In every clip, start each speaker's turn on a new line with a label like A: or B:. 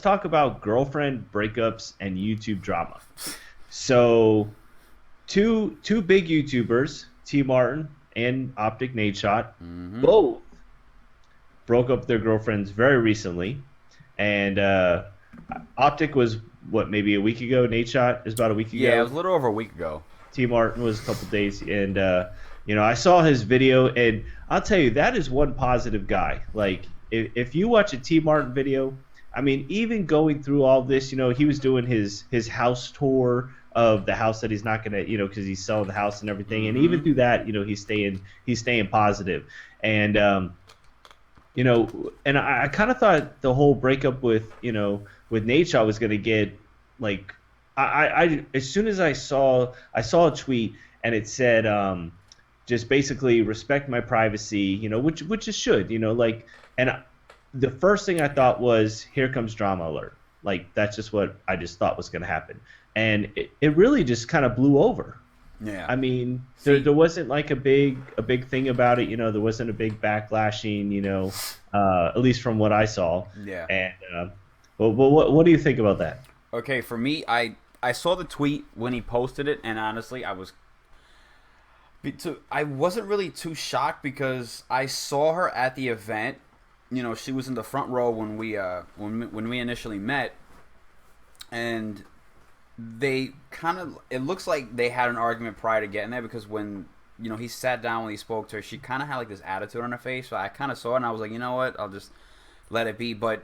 A: talk about girlfriend breakups and YouTube drama. So two big YouTubers, Tmartn and Optic Nadeshot,
B: Mm-hmm.
A: both broke up their girlfriends very recently, and Optic was what, maybe a week ago. Nadeshot is about a week
B: Yeah, it was
A: ago.
B: a little over a week ago.
A: Tmartn was a couple days, and I saw his video, and I'll tell you that is one positive guy. Like if you watch a Tmartn video, I mean, even going through all this, he was doing his house tour of the house that he's not gonna, because he's selling the house and everything, and even
B: Mm-hmm.
A: through that, he's staying positive, and and I kind of thought the whole breakup with Nate Shaw was gonna get like as soon as I saw a tweet and it said just basically respect my privacy, which it should, like, and the first thing I thought was here comes drama alert. Like that's just what I just thought was gonna happen, and it really just kind of blew over.
B: Yeah.
A: I mean,
B: See,
A: there wasn't like a big thing about it. There wasn't a big backlashing. At least from what I saw.
B: yeah.
A: And well, what do you think about that?
B: Okay, for me, I saw the tweet when he posted it, and honestly, I wasn't really too shocked because I saw her at the event. She was in the front row when we initially met, and they kind of, it looks like they had an argument prior to getting there because when he sat down, when he spoke to her, she kind of had like this attitude on her face. So I kind of saw it and I was like, you know what, I'll just let it be. But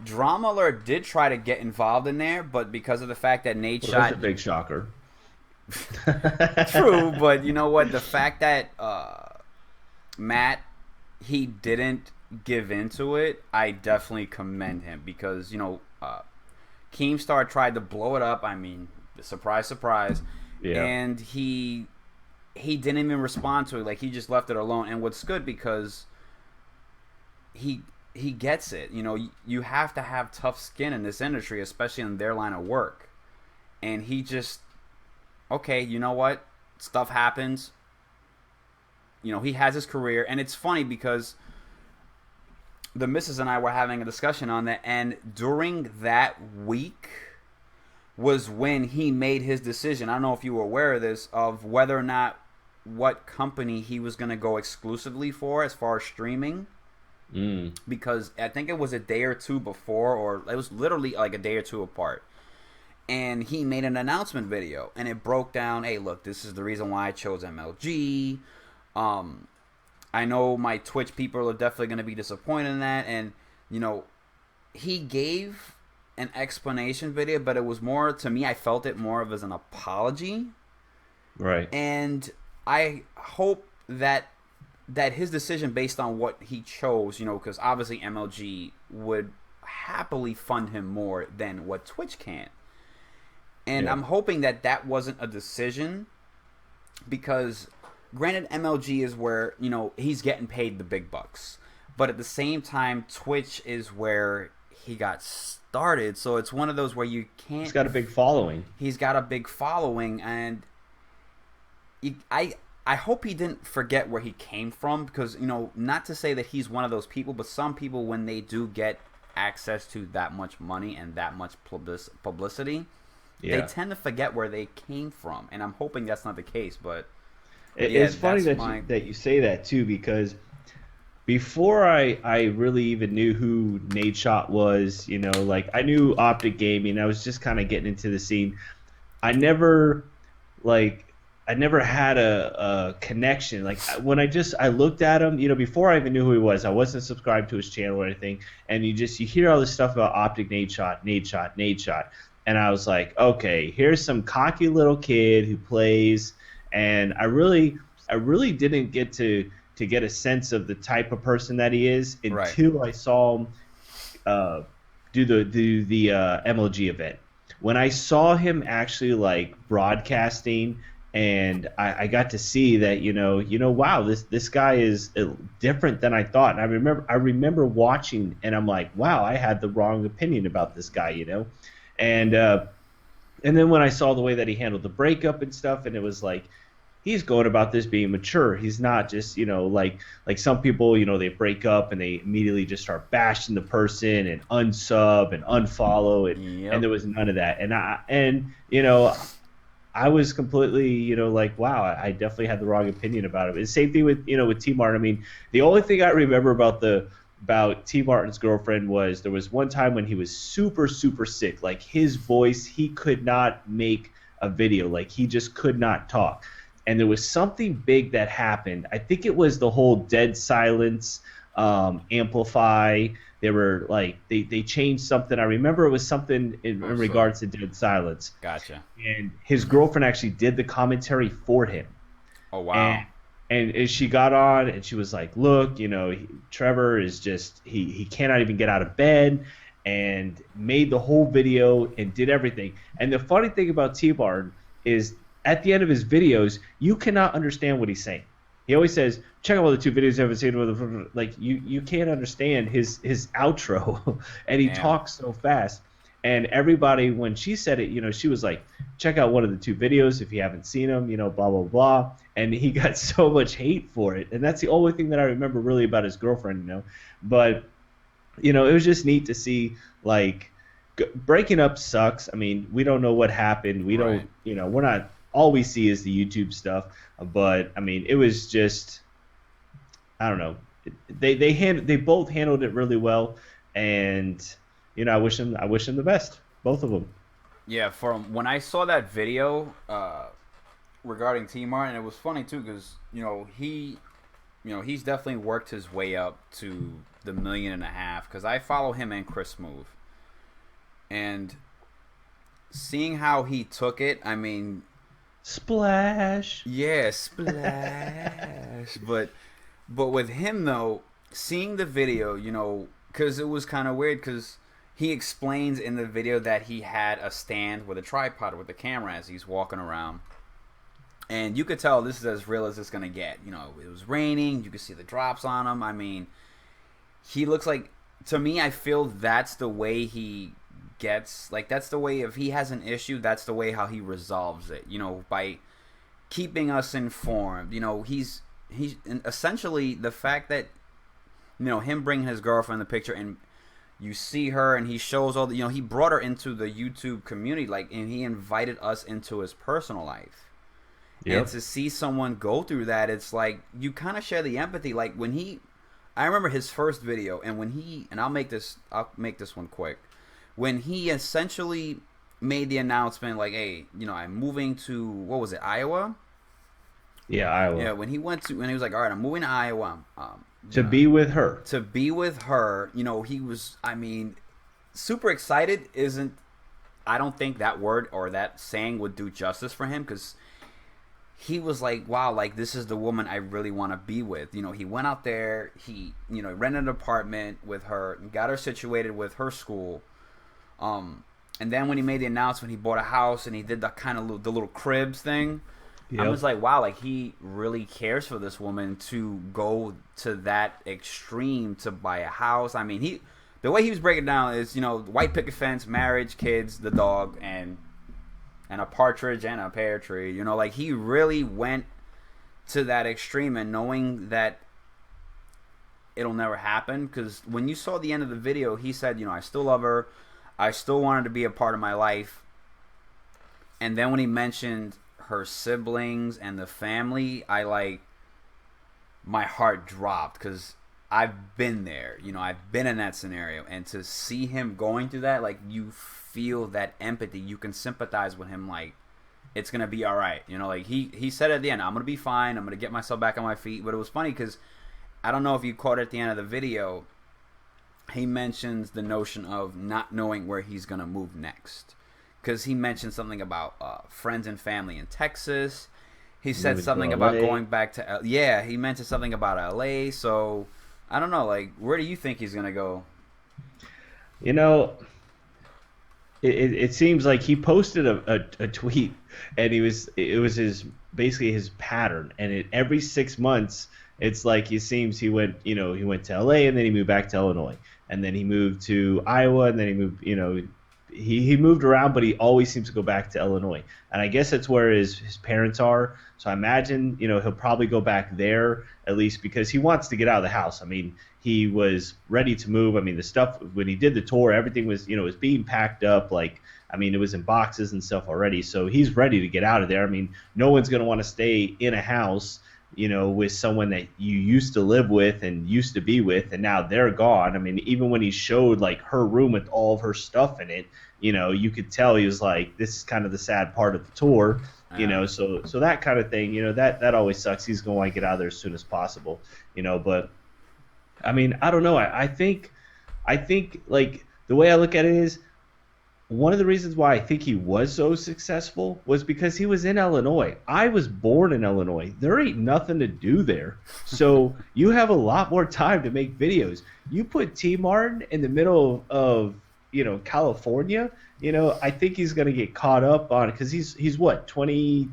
B: Drama Alert did try to get involved in there, but because of the fact that Nate
A: Well, that's a
B: shot,
A: big shocker.
B: true, but you know what, the fact that Matt, he didn't give into it, I definitely commend him because Keemstar tried to blow it up. I mean, surprise, surprise,
A: Yeah.
B: and he didn't even respond to it. Like he just left it alone. And what's good because he gets it. You have to have tough skin in this industry, especially in their line of work. And he just, okay, you know what? Stuff happens. He has his career, and it's funny because the missus and I were having a discussion on that, and during that week was when he made his decision. I don't know if you were aware of this, of whether or not what company he was going to go exclusively for as far as streaming. Because I think it was a day or two before, or it was literally like a day or two apart. And he made an announcement video, and it broke down, hey, look, this is the reason why I chose MLG. I know my Twitch people are definitely going to be disappointed in that. And, he gave an explanation video, but it was more, to me, I felt it more of as an apology.
A: Right.
B: And I hope that his decision based on what he chose, because obviously MLG would happily fund him more than what Twitch can. And
A: Yeah.
B: I'm hoping that wasn't a decision because granted MLG is where, he's getting paid the big bucks. But at the same time, Twitch is where he got started. So it's one of those where you can't...
A: He's got a big following.
B: He's got a big following, and I hope he didn't forget where he came from because, not to say that he's one of those people, but some people, when they do get access to that much money and that much publicity,
A: Yeah.
B: they tend to forget where they came from. And I'm hoping that's not the case, but
A: It-
B: yeah,
A: it's funny
B: that's
A: that you say that too, because before I really even knew who Nadeshot was, like I knew Optic Gaming. I was just kind of getting into the scene. I never like I never had a connection. Like when I looked at him, before I even knew who he was, I wasn't subscribed to his channel or anything. And you hear all this stuff about Optic Nadeshot, Nadeshot, Nadeshot, and I was like, okay, here's some cocky little kid who plays, and I really didn't get to get a sense of the type of person that he is
B: Right.
A: until I saw him do the MLG event. When I saw him actually like broadcasting, and I got to see that wow, this guy is different than I thought. And I remember watching, and I'm like, wow, I had the wrong opinion about this guy, and then when I saw the way that he handled the breakup and stuff, and it was like he's going about this being mature. He's not just, like some people, they break up and they immediately just start bashing the person and unsub and unfollow it. And
B: Yep.
A: there was none of that. I was completely, like, wow, I definitely had the wrong opinion about him. And same thing with, with Tmartn. I mean, the only thing I remember about Tmartn's girlfriend was there was one time when he was super, super sick. Like his voice, he could not make a video. Like he just could not talk. And there was something big that happened. I think it was the whole dead silence, amplify. They were like they changed something. I remember it was something in
B: So
A: regards to dead silence,
B: gotcha.
A: and his girlfriend actually did the commentary for him.
B: Oh
A: and
B: wow.
A: and she got on and she was like, look, Trevor is just he cannot even get out of bed, and made the whole video and did everything. And the funny thing about T-Barn is at the end of his videos you cannot understand what he's saying. He always says, check out all the two videos I've seen with, like, you can't understand his outro. And he
B: Damn.
A: talks so fast. And everybody, when she said it, she was like, check out one of the two videos if you haven't seen them, blah, blah, blah. And he got so much hate for it. And that's the only thing that I remember really about his girlfriend. But, it was just neat to see, like, breaking up sucks. I mean, we don't know what happened. We
B: Right.
A: don't, we're not, all we see is the YouTube stuff. But, I mean, it was just, I don't know. They both handled it really well. And, I wish them the best, both of them.
B: Yeah. From when I saw that video regarding Tmartn, it was funny too because he's definitely worked his way up to the 1.5 million because I follow him and Chris Move, and seeing how he took it, I mean,
A: Splash.
B: yeah, splash. But with him though, seeing the video, because it was kind of weird because he explains in the video that he had a stand with a tripod with the camera as he's walking around. And you could tell this is as real as it's gonna get. It was raining. You could see the drops on him. I mean, he looks like, to me, I feel that's the way he gets. Like that's the way, if he has an issue, that's the way how he resolves it. By keeping us informed. He's essentially the fact that him bringing his girlfriend in the picture, and you see her and he shows all the, he brought her into the YouTube community, like, and he invited us into his personal life. And
A: Yep.
B: to see someone go through that, it's like you kind of share the empathy. Like I remember his first video, and and I'll make this one quick. When he essentially made the announcement, like, hey, I'm moving to, what was it, Iowa?
A: Yeah, Iowa.
B: Yeah, when he was like, all right, I'm moving to Iowa.
A: To be with her.
B: To be with her, he was, I mean, super excited. I don't think that word or that saying would do justice for him, because he was like, wow, like, this is the woman I really want to be with. He went out there, he rented an apartment with her, got her situated with her school. And then when he made the announcement, he bought a house and he did the kind of the little cribs thing.
A: Yep.
B: I was like, wow, like, he really cares for this woman to go to that extreme to buy a house. I mean, the way he was breaking it down is, white picket fence, marriage, kids, the dog, and a partridge and a pear tree. Like, he really went to that extreme, and knowing that it'll never happen, because when you saw the end of the video, he said, I still love her. I still want her to be a part of my life. And then when he mentioned her siblings and the family, my heart dropped, because I've been there. I've been in that scenario, and to see him going through that, like, you feel that empathy. You can sympathize with him, like, it's gonna be all right. Like, he said at the end, I'm gonna be fine. I'm gonna get myself back on my feet. But it was funny because I don't know if you caught it at the end of the video. He mentions the notion of not knowing where he's gonna move next, because he mentioned something about friends and family in Texas. He said
A: Moving to
B: something about
A: LA.
B: going back to yeah. He mentioned something about LA. So I don't know. Like, where do you think he's gonna go?
A: You know, it seems like he posted a tweet, and it was his, basically his pattern, and every 6 months it's like he went to LA, and then he moved back to Illinois, and then he moved to Iowa, and then he moved he moved around, but he always seems to go back to Illinois, and I guess that's where his parents are. So I imagine he'll probably go back there at least because he wants to get out of the house. I mean, he was ready to move. I mean, the stuff when he did the tour, everything was was being packed up. Like, I mean, it was in boxes and stuff already. So he's ready to get out of there. I mean, no one's going to want to stay in a house, with someone that you used to live with and used to be with, and now they're gone. I mean, even when he showed like her room with all of her stuff in it, you could tell he was like, this is kind of the sad part of the tour, so that kind of thing, that always sucks. He's going to want to get out of there as soon as possible, but I mean, I don't know. I think like the way I look at it is one of the reasons why I think he was so successful was because he was in Illinois. I was born in Illinois. There ain't nothing to do there. So you have a lot more time to make videos. You put Tmartn in the middle of California, I think he's going to get caught up on it because he's what, 20,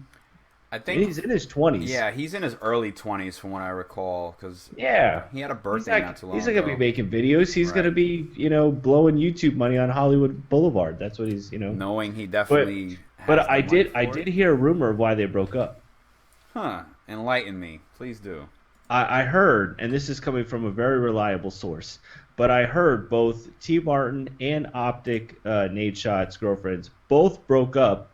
B: I think
A: he's in his 20s.
B: Yeah, he's in his early 20s from what I recall. Because
A: yeah,
B: he had a birthday not too long
A: he's
B: ago.
A: not going to be making videos. He's going to be, blowing YouTube money on Hollywood Boulevard. That's what he's,
B: Knowing he definitely.
A: But
B: has
A: I
B: the money
A: I
B: for
A: did
B: it.
A: hear a rumor of why they broke up.
B: Huh? Enlighten me, please do.
A: I heard, and this is coming from a very reliable source, but I heard both Tmartn and Optic, Nadeshot's girlfriends, both broke up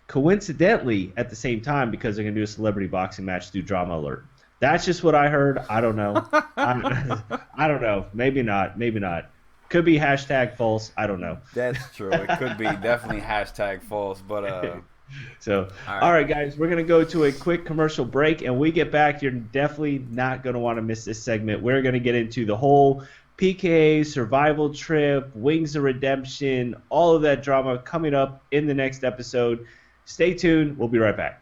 A: coincidentally at the same time because they're going to do a celebrity boxing match through Drama Alert. That's just what I heard. I don't know. I don't know. Maybe not. Maybe not. Could be hashtag false. I don't know.
B: That's true. It could be definitely hashtag false, but
A: So, all right, guys, we're going to go to a quick commercial break, and we get back. You're definitely not going to want to miss this segment. We're going to get into the whole PKA survival trip, Wings of Redemption, all of that drama coming up in the next episode. Stay tuned. We'll be right back.